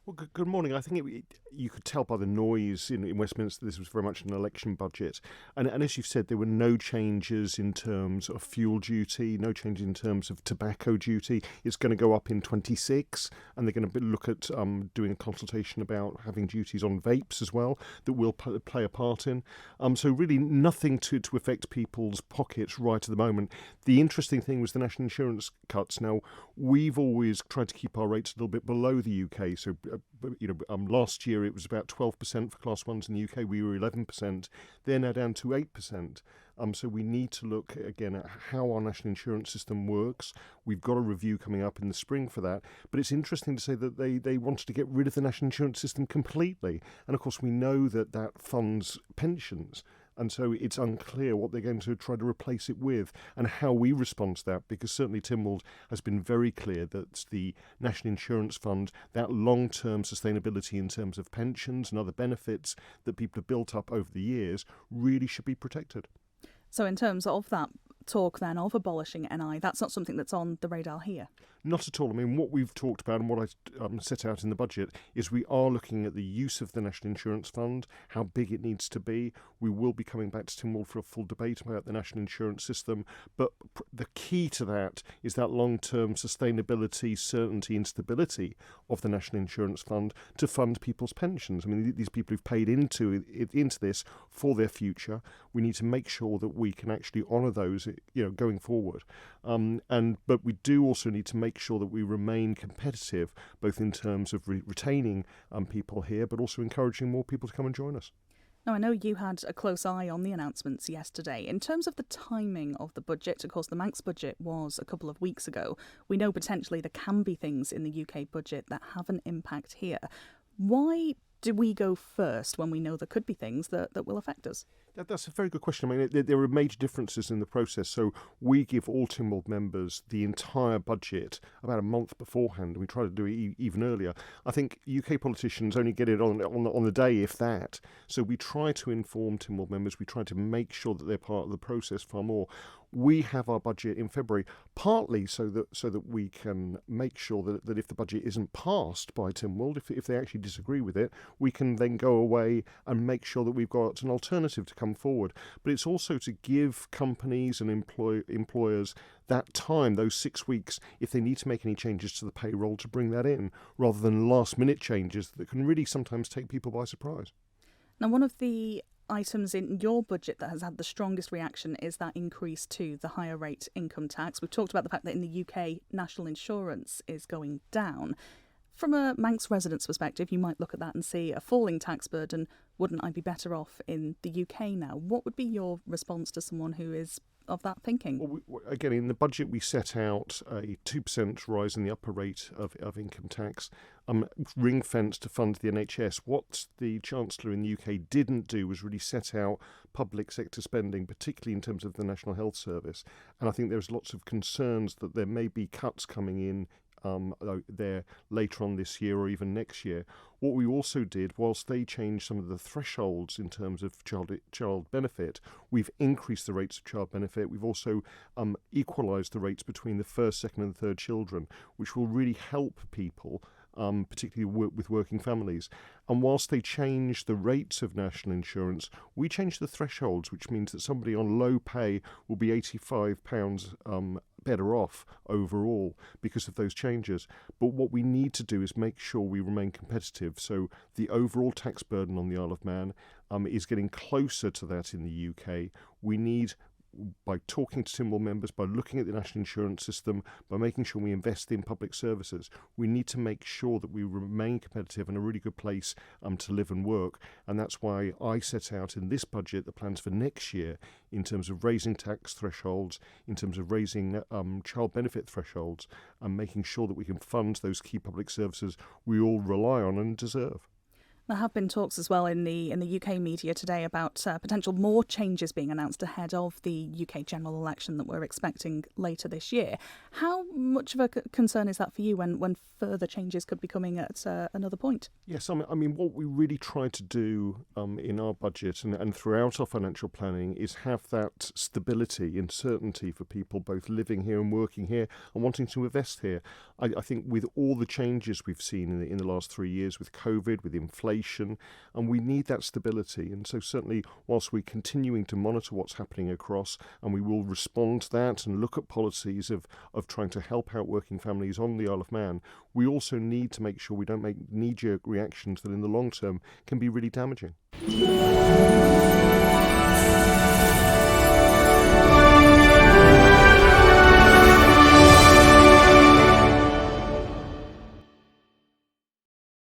Well, good morning. I think you could tell by the noise in Westminster this was very much an election budget. And as you've said, there were no changes in terms of fuel duty, no change in terms of tobacco duty. It's going to go up in 26, and they're going to look at doing a consultation about having duties on vapes as well that will play a part in. So really nothing to affect people's pockets right at the moment. The interesting thing was the national insurance cuts. Now, we've always tried to keep our rates a little bit below the UK. So, last year it was about 12% for Class 1s in the UK. We were 11%. They're now down to 8%. So we need to look again at how our national insurance system works. We've got a review coming up in the spring for that. But it's interesting to say that they wanted to get rid of the national insurance system completely. And of course, we know that funds pensions. And so it's unclear what they're going to try to replace it with and how we respond to that, because certainly Tynwald has been very clear that the National Insurance Fund, that long-term sustainability in terms of pensions and other benefits that people have built up over the years really should be protected. So in terms of that talk then of abolishing NI, that's not something that's on the radar here? Not at all. I mean, what we've talked about and what I set out in the budget is we are looking at the use of the National Insurance Fund, how big it needs to be. We will be coming back to Tynwald for a full debate about the national insurance system. But the key to that is that long-term sustainability, certainty and stability of the National Insurance Fund to fund people's pensions. I mean, these people who've paid into this for their future, we need to make sure that we can actually honour those, going forward. But we do also need to make sure that we remain competitive, both in terms of retaining people here, but also encouraging more people to come and join us. Now, I know you had a close eye on the announcements yesterday. In terms of the timing of the budget, of course, the Manx budget was a couple of weeks ago. We know potentially there can be things in the UK budget that have an impact here. Why do we go first when we know there could be things that will affect us? That's a very good question. I mean, there are major differences in the process. So we give all Tynwald members the entire budget about a month beforehand, and we try to do it even earlier. I think UK politicians only get it on the day, if that. So we try to inform Tynwald members. We try to make sure that they're part of the process far more. We have our budget in February, partly so that we can make sure that if the budget isn't passed by Tynwald, if they actually disagree with it, we can then go away and make sure that we've got an alternative to come forward. But it's also to give companies and employers that time, those 6 weeks, if they need to make any changes to the payroll, to bring that in, rather than last-minute changes that can really sometimes take people by surprise. Now, one of the items in your budget that has had the strongest reaction is that increase to the higher rate income tax. We've talked about the fact that in the UK, national insurance is going down. From a Manx resident's perspective, you might look at that and see a falling tax burden. Wouldn't I be better off in the UK now? What would be your response to someone who is of that thinking? Well, again, in the budget, we set out a 2% rise in the upper rate of income tax, ring-fenced to fund the NHS. What the Chancellor in the UK didn't do was really set out public sector spending, particularly in terms of the National Health Service. And I think there's lots of concerns that there may be cuts coming in there later on this year or even next year. What we also did, whilst they changed some of the thresholds in terms of child benefit, we've increased the rates of child benefit. We've also equalised the rates between the first, second and third children, which will really help people, particularly with working families. And whilst they changed the rates of national insurance, we changed the thresholds, which means that somebody on low pay will be £85 better off overall because of those changes. But what we need to do is make sure we remain competitive. So the overall tax burden on the Isle of Man is getting closer to that in the UK. We need, by talking to Tynwald members, by looking at the national insurance system, by making sure we invest in public services, we need to make sure that we remain competitive and a really good place to live and work. And that's why I set out in this budget the plans for next year in terms of raising tax thresholds, in terms of raising child benefit thresholds, and making sure that we can fund those key public services we all rely on and deserve. There have been talks as well in the UK media today about potential more changes being announced ahead of the UK general election that we're expecting later this year. How much of a concern is that for you when further changes could be coming at another point? Yes, I mean, what we really try to do in our budget and throughout our financial planning is have that stability and certainty for people both living here and working here and wanting to invest here. I think with all the changes we've seen in the last 3 years with COVID, with inflation, and we need that stability. And so certainly whilst we're continuing to monitor what's happening across, and we will respond to that and look at policies of trying to help out working families on the Isle of Man, we also need to make sure we don't make knee-jerk reactions that in the long term can be really damaging.